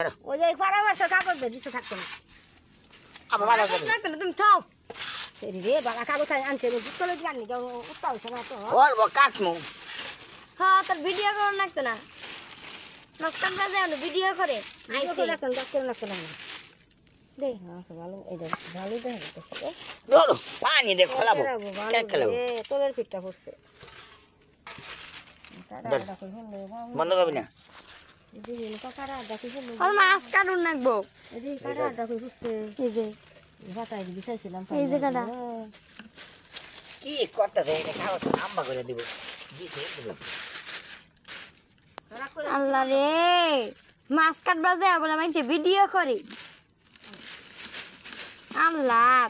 ওই যে পরামর্শ কাগজ দিতে থাকতো না আবার ভালো করে তুমি থাও সেরি রে বালা কাগজ আনছে চলে জানি উত্তাল হচ্ছে না তো বলবো কাটমু হ্যাঁ তোর ভিডিও করো নাকতো না মাস্টার বাজে ভিডিও করে আইছে রাখুন ডাক্তার না কেন দে হ্যাঁ ভালো এই যে ভালো দেখা যাচ্ছে ধরো পানি দে খোলাবো কে খেলাবো তোলের পিঠটা পড়ছে বন্ধ করবি না আর মাছ কাটুন নাকবো এই যে ভাতাই বিছাইছিলাম এই যে কাটা কি করতেছে এটা খাওয়া আম্মা করে দিব দিতে দিব আল্লাহ রে মাছ কাটবা যায় বলে মাইছে ভিডিও করি আল্লাহ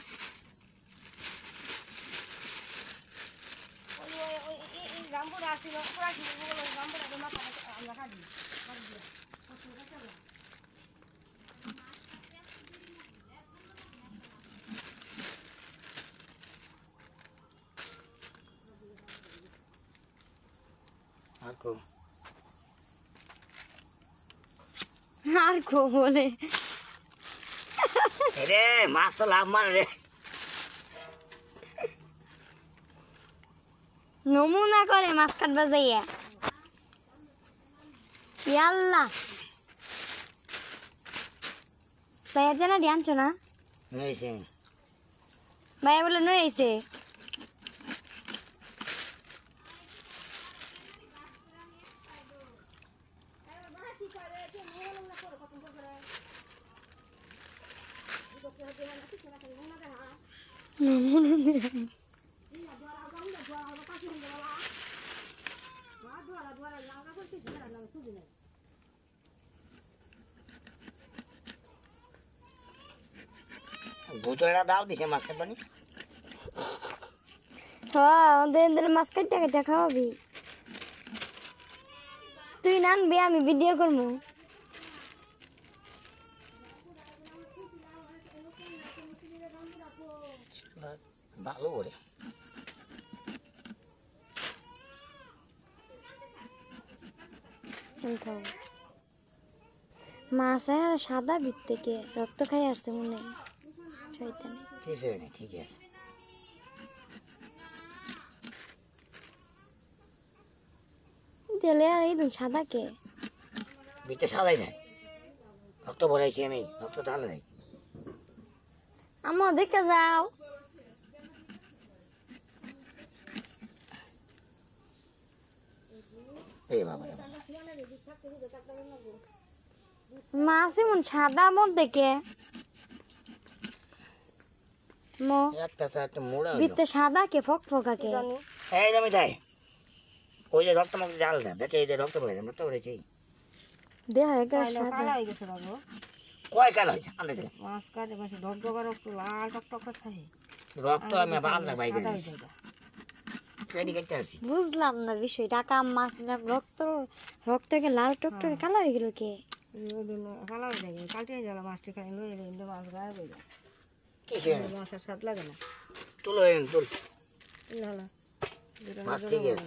আকো আর কো বলে রে মাছ তো লাভ মানে রে নমুনা করে মাছ কাটবা যাইয়া ইয়াল্লা ভাইয়া জানা ধ্যানছো না নইছে ভাইয়া বলে নই আইছে ভুতরা দাও দিছে মাছ কাটবানি হ্যাঁ ওদের মাছ কাটতে কাটতে খাওয়াবি তুই নানবি আমি ভিডিও করবো ভালো করে মাছ আর সাদা ভিত থেকে রক্ত খাই আসছে মনে হয় শয়তান ঠিক আছে তেলে আর এই সাদা কে বিতে সাদাই দেয় রক্ত ভরাইছি আমি রক্ত ঢালে নাই আমার দেখে যাও এই বাবা মাছ এমন সাদা মধ্যে কে একটা মোড়া ভিতরে সাদা কে ফক ফকা কে এই আমি দেয় ওই যে রক্ত মুখ জাল দেয় দেখে এই যে রক্ত ভরে রক্ত ভরেছি দেহ একটা সাদা কালা হয়ে গেছে বাবু কয় কাল হয়েছে আনতে দিলে মাছ কাটে মাছ ঢকঢকা রক্ত লাল টকটক থাকে রক্ত আমি বান্ধা বাইক কেটে কেটে আসি বুঝলাম না বিষয় টাকা মাছ রক্ত রক্তকে লাল টকটকে কালা হয়ে গেল কে কালা হয়ে যায় কালকে গেল মাছটি খাই লই এলে মাছ গায়ে হয়ে যায় কি মাছের স্বাদ লাগে না তুলো তুল হলো মাছ ঠিক আছে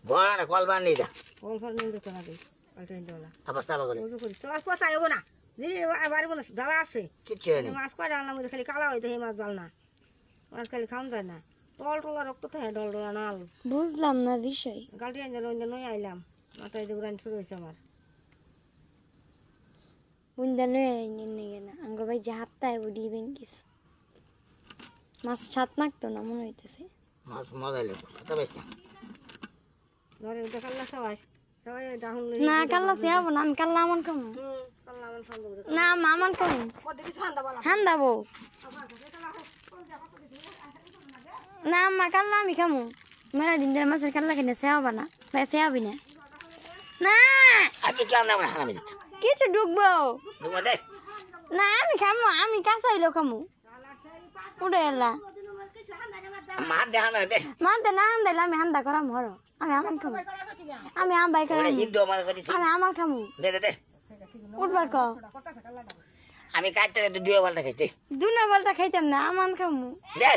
বড় না কল বান নিয়ে যা কল ফল নিয়ে যেতে না দিই কালকে গেলা আবার সাবা করে ওই করি তোমার কথা হবো না দিদি বাড়ি বলো জ্বালা আছে কিচ্ছু নেই মাছ কয় রান্নার মধ্যে খালি কালা হয়ে যায় মাছ জাল না মাছ খালি খাওয়া যায় না টল টলা রক্ত থাকে ডল ডলা নাল বুঝলাম না বিষয় গালটি আনলে অন্য নই আইলাম মাথায় যে উড়ান শুরু হয়েছে আমার বুন্দা নয় নিয়ে না আঙ্গ ভাই যে হাপ্তায় বুড়ি বেঙ্কিস মাছ সাত নাকতো না মনে হইতেছে মাছ মজা লেগে কথা বেশ না ধরে ওটা কাল্লা সবাই সবাই ডাহুন না কাল্লা সে হবো না আমি কাল্লা আমার খামো কাল্লা আমার খান দেবো না আমার খামো দেখি ঠান্ডা বলা হান দাবো না আম্মা কাল্লা আমি খামো মেলা দিন ধরে মাছের কাল্লা কিনে সে হবা না ভাই সে হবি না না আজকে চাল না আমরা হারামি দিতে কিছু ঢুকবো ঢুকবো দে না আমি খামো আমি কাঁচা হইলো খামো উঠে এলা মার দেখা না দে মানতে না হান দিলে আমি হান্দা করাম হরো আমি আমার খামো আমি আম বাই করাম হিন্দু আমার করেছি আমি আমার খামো দে দে দে উঠবার ক আমি কাটতে দুই বালটা খাইছি দুনা বলটা খাইতাম না আমান খামু দে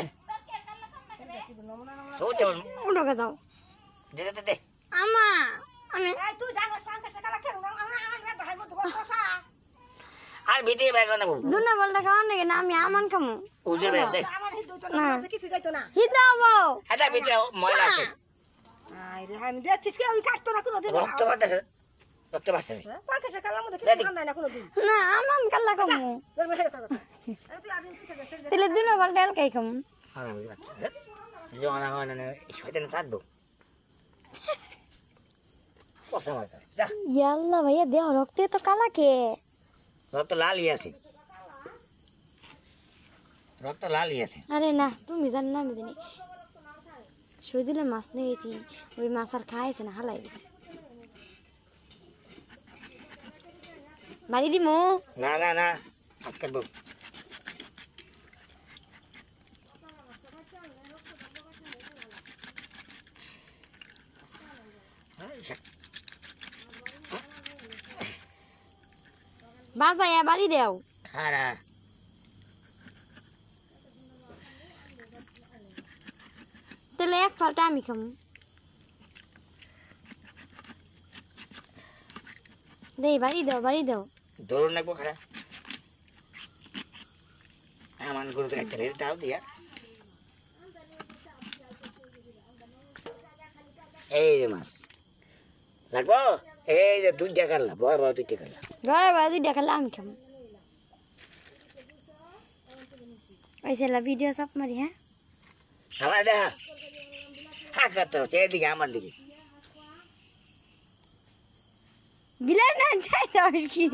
সোচে উঠোকে যাও দে দে দে আমা আমি তুই জানো 50 টাকা খেলো আমরা ধাইবো তো ভিতরে বাইরে নেবো দুনা বলটা খাওয়ান নাকি না আমি আমান খামু উজে বের দে আমার হিত হইতো না মাছে কিছু যাইতো না হিদাবো এটা ভিতরে ময়লা আছে আরে আমি দেখছিস কি ওই কাটতো না কোনো দিন রক্ত বাতাসে রক্ত বাসছে পাঁচটা কালার মধ্যে কিছু খান না কোনো দিন না আমান কাল্লা খামু ধরবে হেরে কথা তুই আদিন কিছু দেখছিস তাহলে দুনা বলটা এলকাই খামু হ্যাঁ আমি বাচ্চা জোনা হয় না শয়তান থাকবো কসম আছে যা ইয়াল্লা ভাইয়া দেহ রক্ত তো কালা কে রক্ত লালই আছে রক্ত লালই আছে আরে না তুমি জান না আমি জানি শহীদুলের মাছ নিয়ে গেছি ওই মাছ আর খাইছে না হালাই দিছে মারি দিমু না না না হাত কাটবো বাজায়া বাড়ি দেও খারা তাহলে এক ফালটা আমি খামু দেই বাড়ি দাও দৌড় নাকবো খারা আমার গরু তো একটা রেল তাও দিয়া এই যে মাছ লাগবো এই যে দুইটা কাটলা বড় বড় দুইটা কাটলা ঘরে বাড়ি দেখালে আমি খামু ওই সেলা ভিডিও সব মারি হ্যাঁ আমার দেখা হ্যাঁ করতে হচ্ছে এদিকে আমার দিকে বিলাই না যাই তো আর কি